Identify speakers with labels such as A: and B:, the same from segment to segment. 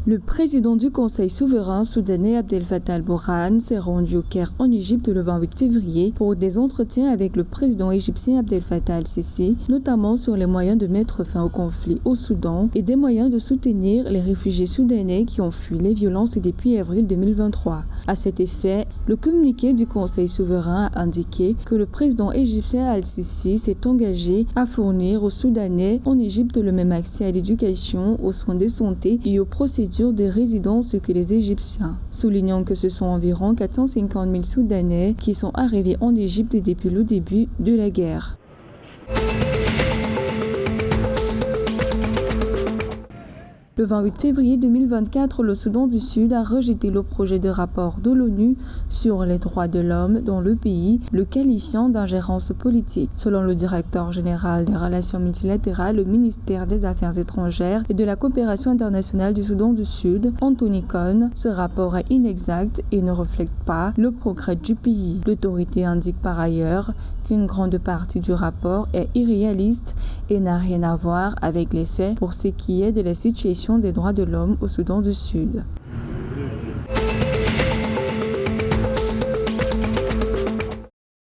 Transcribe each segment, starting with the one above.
A: Le président du Conseil souverain soudanais Abdel Fattah al-Burhan s'est rendu au Caire en Égypte le 28 février pour des entretiens avec le président égyptien Abdel Fattah al-Sisi, notamment sur les moyens de mettre fin au conflit au Soudan et des moyens de soutenir les réfugiés soudanais qui ont fui les violences depuis avril 2023. À cet effet, le communiqué du Conseil souverain a indiqué que le président égyptien al-Sisi s'est engagé à fournir aux Soudanais en Égypte le même accès à l'éducation, aux soins de santé et aux procédures de résidence que les Égyptiens, soulignant que ce sont environ 450 000 Soudanais qui sont arrivés en Égypte depuis le début de la guerre. Le 28 février 2024, le Soudan du Sud a rejeté le projet de rapport de l'ONU sur les droits de l'homme dans le pays, le qualifiant d'ingérence politique. Selon le directeur général des relations multilatérales, le ministère des Affaires étrangères et de la coopération internationale du Soudan du Sud, Anthony Cohn, ce rapport est inexact et ne reflète pas le progrès du pays. L'autorité indique par ailleurs qu'une grande partie du rapport est irréaliste et n'a rien à voir avec les faits pour ce qui est de la situation des droits de l'homme au Soudan du Sud.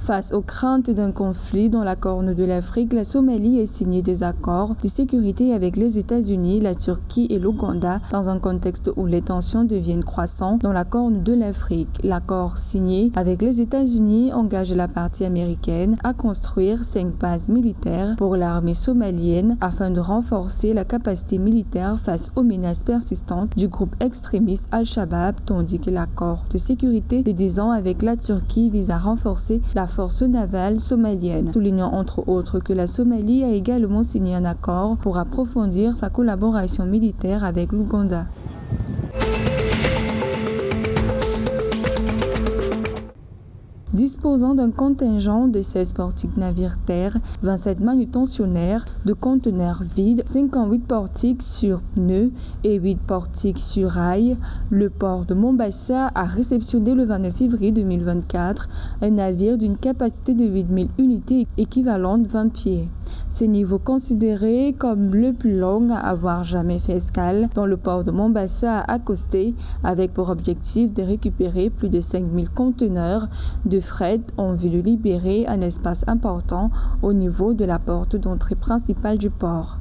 A: Face aux craintes d'un conflit dans la Corne de l'Afrique, la Somalie a signé des accords de sécurité avec les États-Unis, la Turquie et l'Ouganda dans un contexte où les tensions deviennent croissantes dans la Corne de l'Afrique. L'accord signé avec les États-Unis engage la partie américaine à construire 5 bases militaires pour l'armée somalienne afin de renforcer la capacité militaire face aux menaces persistantes du groupe extrémiste Al-Shabaab, tandis que l'accord de sécurité de 10 ans avec la Turquie vise à renforcer la force navale somalienne, soulignant entre autres que la Somalie a également signé un accord pour approfondir sa collaboration militaire avec l'Ouganda. Disposant d'un contingent de 16 portiques navires-terre, 27 manutentionnaires de conteneurs vides, 58 portiques sur pneus et 8 portiques sur rail, le port de Mombasa a réceptionné le 29 février 2024 un navire d'une capacité de 8000 unités équivalentes 20 pieds. C'est niveau considéré comme le plus long à avoir jamais fait escale dans le port de Mombasa à accosté, avec pour objectif de récupérer plus de 5000 conteneurs de fret en vue de libérer un espace important au niveau de la porte d'entrée principale du port.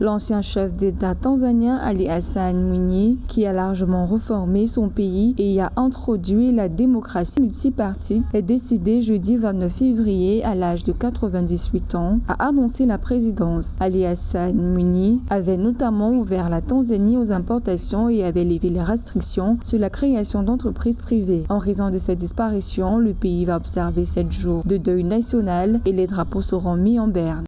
A: L'ancien chef d'État tanzanien Ali Hassan Mwinyi, qui a largement reformé son pays et y a introduit la démocratie multipartite, est décédé jeudi 29 février à l'âge de 98 ans, a annoncé la présidence. Ali Hassan Mwinyi avait notamment ouvert la Tanzanie aux importations et avait levé les restrictions sur la création d'entreprises privées. En raison de cette disparition, le pays va observer 7 jours de deuil national et les drapeaux seront mis en berne.